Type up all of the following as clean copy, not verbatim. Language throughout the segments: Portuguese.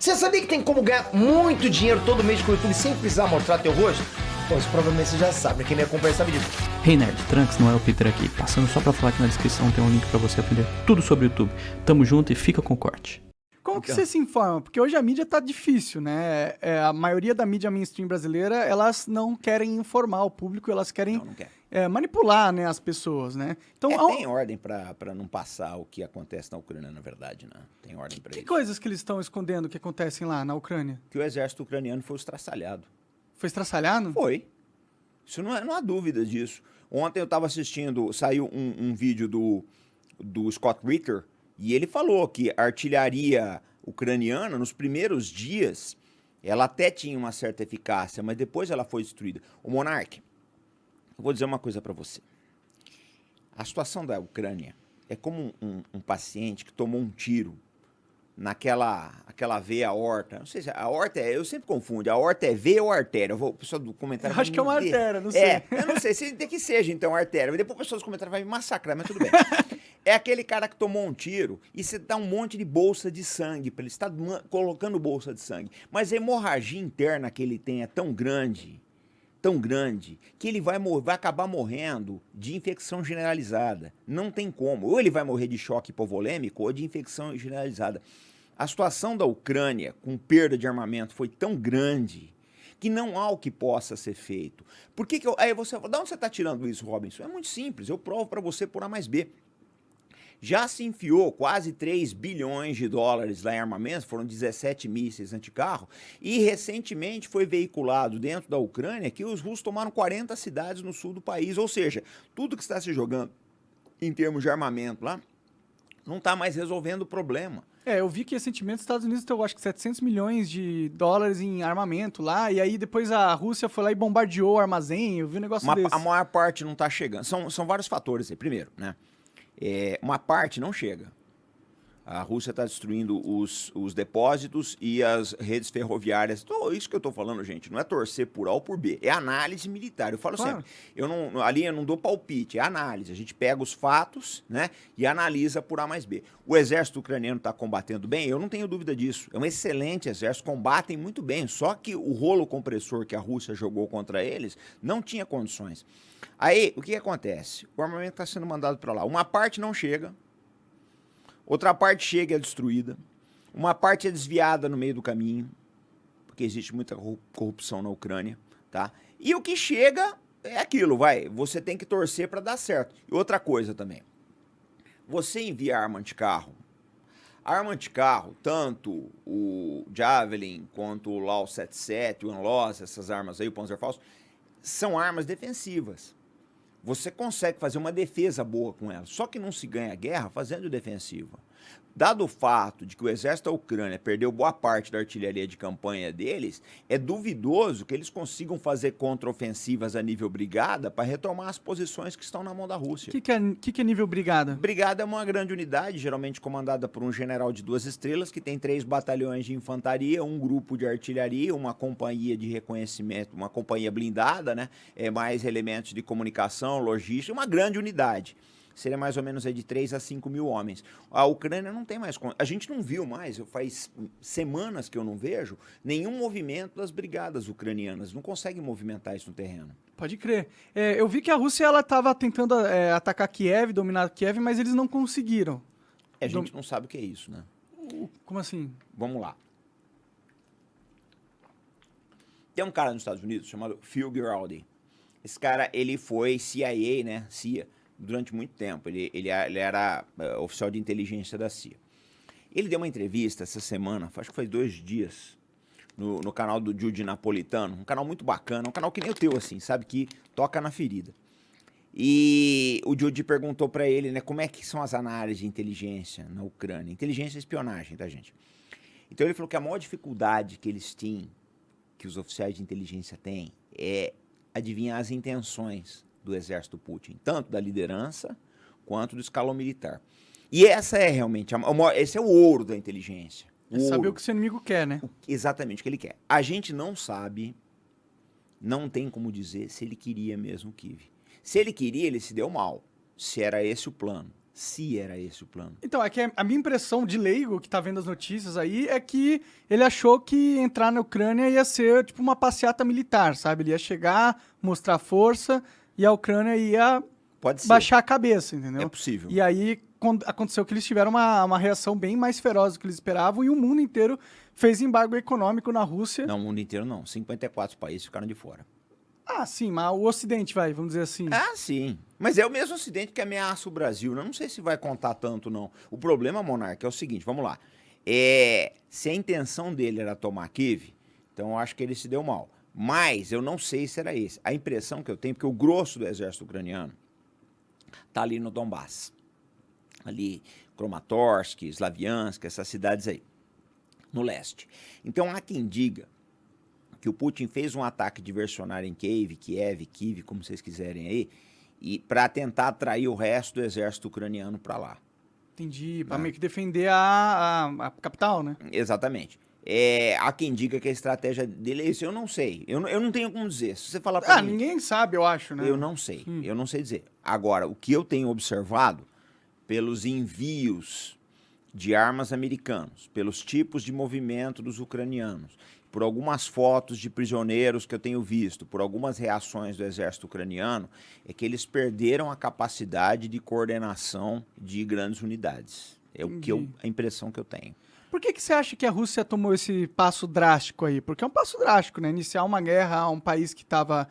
Você sabia que tem como ganhar muito dinheiro todo mês com o YouTube sem precisar mostrar teu rosto? Bom, isso provavelmente você já sabe, quem me acompanha sabe disso. Hey Nerd, Trunks, não é o Peter aqui. Passando só pra falar que na descrição tem um link pra você aprender tudo sobre o YouTube. Tamo junto e fica com o corte. Como que você se informa? Porque hoje a mídia tá difícil, né? A maioria da mídia mainstream brasileira, elas não querem informar o público, elas querem Não quer. manipular, né, as pessoas, né? Então, Tem ordem pra não passar o que acontece na Ucrânia, na verdade, né? Tem ordem pra que isso. coisas que eles estão escondendo que acontecem lá na Ucrânia? Que o exército ucraniano foi estraçalhado. Foi estraçalhado? Foi. Isso não há dúvida disso. Ontem eu estava assistindo, saiu um vídeo do Scott Ritter, e ele falou que a artilharia ucraniana, nos primeiros dias, ela até tinha uma certa eficácia, mas depois ela foi destruída. O Monark, eu vou dizer uma coisa para você. A situação da Ucrânia é como um paciente que tomou um tiro naquela veia aorta. Não sei se a aorta eu sempre confundo. A aorta é veia ou artéria? O pessoal do comentário Eu acho que é uma artéria, não sei. Eu não sei, se tem que seja então artéria. Mas depois o pessoal dos comentários vai me massacrar, mas tudo bem. É aquele cara que tomou um tiro e você dá um monte de bolsa de sangue para ele. Você está colocando bolsa de sangue. Mas a hemorragia interna que ele tem é tão grande, que ele vai acabar morrendo de infecção generalizada. Não tem como. Ou ele vai morrer de choque hipovolêmico ou de infecção generalizada. A situação da Ucrânia com perda de armamento foi tão grande que não há o que possa ser feito. Por que que aí você, de onde você está tirando isso, Robinson? É muito simples, eu provo para você por A mais B. Já se enfiou quase 3 bilhões de dólares lá em armamentos, foram 17 mísseis anticarro, e recentemente foi veiculado dentro da Ucrânia que os russos tomaram 40 cidades no sul do país, ou seja, tudo que está se jogando em termos de armamento lá, não está mais resolvendo o problema. Eu vi que recentemente os Estados Unidos tem, eu acho que 700 milhões de dólares em armamento lá, e aí depois a Rússia foi lá e bombardeou o armazém, eu vi um negócio desse. A maior parte não está chegando, são vários fatores aí. Primeiro, né? Uma parte não chega. A Rússia está destruindo os depósitos e as redes ferroviárias. Isso que eu estou falando, gente, não é torcer por A ou por B, é análise militar. Eu falo sempre, ali eu não dou palpite, é análise. A gente pega os fatos, né, e analisa por A mais B. O exército ucraniano está combatendo bem? Eu não tenho dúvida disso. É um excelente exército, combatem muito bem. Só que o rolo compressor que a Rússia jogou contra eles não tinha condições. Aí, o que acontece? O armamento está sendo mandado para lá. Uma parte não chega. Outra parte chega e é destruída. Uma parte é desviada no meio do caminho, porque existe muita corrupção na Ucrânia, tá? E o que chega é aquilo, você tem que torcer para dar certo. E outra coisa também, você envia arma anticarro. A arma anticarro, tanto o Javelin quanto o Lau-77, o Anlos, essas armas aí, o Panzerfaust, são armas defensivas. Você consegue fazer uma defesa boa com ela, só que não se ganha guerra fazendo defensiva. Dado o fato de que o exército da Ucrânia perdeu boa parte da artilharia de campanha deles, é duvidoso que eles consigam fazer contraofensivas a nível brigada para retomar as posições que estão na mão da Rússia. O que é nível brigada? Brigada é uma grande unidade, geralmente comandada por um general de 2 estrelas, que tem 3 batalhões de infantaria, um grupo de artilharia, uma companhia de reconhecimento, uma companhia blindada, né? Mais elementos de comunicação, logística, uma grande unidade. Seria mais ou menos de 3 a 5 mil homens. A Ucrânia não tem mais... A gente não viu mais, faz semanas que eu não vejo, nenhum movimento das brigadas ucranianas. Não conseguem movimentar isso no terreno. Pode crer. Eu vi que a Rússia estava tentando atacar Kiev, dominar Kiev, mas eles não conseguiram. A gente não sabe o que é isso, né? Como assim? Vamos lá. Tem um cara nos Estados Unidos chamado Phil Giraldi. Esse cara, ele foi CIA, né? CIA. Durante muito tempo, ele era oficial de inteligência da CIA. Ele deu uma entrevista essa semana, acho que faz 2 dias, no canal do Jude Napolitano, um canal muito bacana, um canal que nem o teu, assim, sabe, que toca na ferida. E o Jude perguntou para ele, né, como é que são as análises de inteligência na Ucrânia, inteligência e espionagem, tá, gente? Então ele falou que a maior dificuldade que eles têm, que os oficiais de inteligência têm, é adivinhar as intenções do exército Putin, tanto da liderança quanto do escalão militar. E essa é realmente, esse é o ouro da inteligência. É saber o que o seu inimigo quer, né? Exatamente o que ele quer. A gente não sabe, não tem como dizer se ele queria mesmo Kiev. Se ele queria, ele se deu mal, se era esse o plano. Se era esse o plano. Então, é que a minha impressão de leigo, que tá vendo as notícias aí, é que ele achou que entrar na Ucrânia ia ser tipo uma passeata militar, sabe? Ele ia chegar, mostrar força, e a Ucrânia ia Pode ser. baixar a cabeça, entendeu? É possível. E aí aconteceu que eles tiveram uma reação bem mais feroz do que eles esperavam, e o mundo inteiro fez embargo econômico na Rússia. Não, o mundo inteiro não. 54 países ficaram de fora. Ah, sim, mas o Ocidente, vamos dizer assim. Ah, sim. Mas é o mesmo Ocidente que ameaça o Brasil, né? Eu não sei se vai contar tanto, não. O problema, Monarca, é o seguinte, vamos lá. Se a intenção dele era tomar Kiev, então eu acho que ele se deu mal. Mas eu não sei se era esse. A impressão que eu tenho, porque o grosso do exército ucraniano tá ali no Donbass. Ali, Kramatorsk, Slaviansk, essas cidades aí, no leste. Então há quem diga que o Putin fez um ataque diversionário em Kiev, como vocês quiserem aí, e para tentar atrair o resto do exército ucraniano para lá. Entendi, pra meio que defender a capital, né? Exatamente. Há quem diga que a estratégia dele é isso, eu não sei. Eu não tenho como dizer. Se você falar para mim... ninguém sabe, eu acho, né? Eu não sei, eu não sei dizer. Agora, o que eu tenho observado pelos envios de armas americanos, pelos tipos de movimento dos ucranianos, por algumas fotos de prisioneiros que eu tenho visto, por algumas reações do exército ucraniano, é que eles perderam a capacidade de coordenação de grandes unidades. É o que a impressão que eu tenho. Por que você acha que a Rússia tomou esse passo drástico aí? Porque é um passo drástico, né? Iniciar uma guerra a um país que estava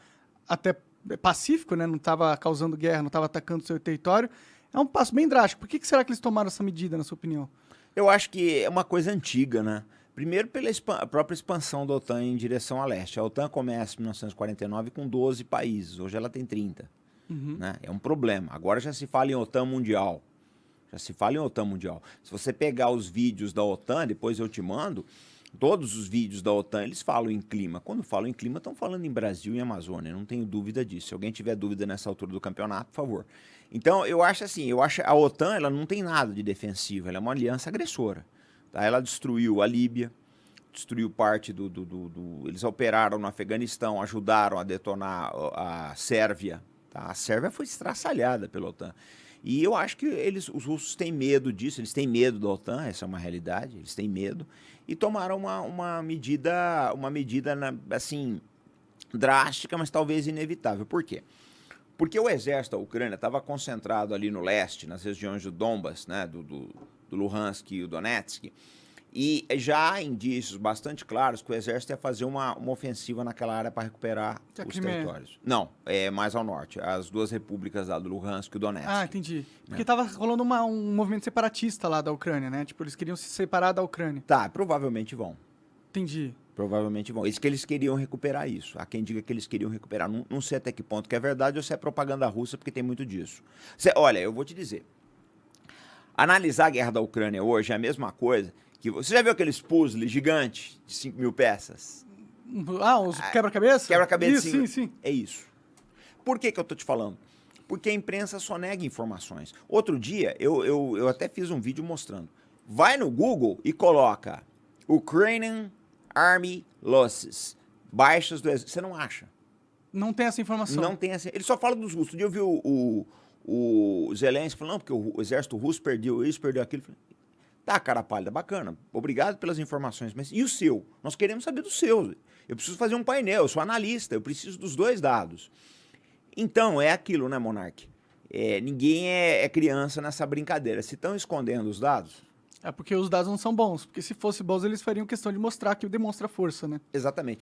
até pacífico, né? Não estava causando guerra, não estava atacando o seu território. É um passo bem drástico. Por que será que eles tomaram essa medida, na sua opinião? Eu acho que é uma coisa antiga, né? Primeiro, pela própria expansão da OTAN em direção a leste. A OTAN começa em 1949 com 12 países, hoje ela tem 30. Né? É um problema. Agora já se fala em OTAN mundial. Se você pegar os vídeos da OTAN, depois eu te mando, todos os vídeos da OTAN, eles falam em clima. Quando falam em clima, estão falando em Brasil e Amazônia, não tenho dúvida disso. Se alguém tiver dúvida nessa altura do campeonato, por favor. Então, eu acho assim, a OTAN ela não tem nada de defensiva, ela é uma aliança agressora. Tá? Ela destruiu a Líbia, destruiu parte eles operaram no Afeganistão, ajudaram a detonar a Sérvia. Tá? A Sérvia foi estraçalhada pela OTAN. E eu acho que os russos têm medo disso, eles têm medo da OTAN, essa é uma realidade, eles têm medo. E tomaram uma medida assim, drástica, mas talvez inevitável. Por quê? Porque o exército da Ucrânia estava concentrado ali no leste, nas regiões do Donbass, né, do Luhansk e o Donetsk, e já há indícios bastante claros que o exército ia fazer uma ofensiva naquela área para recuperar os territórios. Não, é mais ao norte, as duas repúblicas lá do Luhansk e o Donetsk. Ah, entendi. Porque tava rolando um movimento separatista lá da Ucrânia, né? Tipo, eles queriam se separar da Ucrânia. Tá, provavelmente vão. Entendi. Provavelmente vão. Eles que eles queriam recuperar isso. Há quem diga que eles queriam recuperar. Não sei até que ponto que é verdade ou se é propaganda russa, porque tem muito disso. Olha, eu vou te dizer. Analisar a guerra da Ucrânia hoje é a mesma coisa que... Você já viu aqueles puzzles gigantes de 5 mil peças? Ah, os quebra-cabeça? Quebra-cabeça. Sim. É isso. Por que eu tô te falando? Porque a imprensa só nega informações. Outro dia, eu até fiz um vídeo mostrando. Vai no Google e coloca Ukrainian Army Losses. Baixas do exército. Você não acha. Não tem essa informação. Não tem essa... Ele só fala dos russos. Um dia eu vi o Zelensky falando, não, porque o exército russo perdeu isso, perdeu aquilo. Eu falei, tá, cara pálida, bacana. Obrigado pelas informações. Mas e o seu? Nós queremos saber do seu. Eu preciso fazer um painel, eu sou analista, eu preciso dos dois dados. Então, é aquilo, né, Monark? Ninguém é criança nessa brincadeira. Se estão escondendo os dados... É porque os dados não são bons. Porque se fossem bons, eles fariam questão de mostrar que demonstra força, né? Exatamente.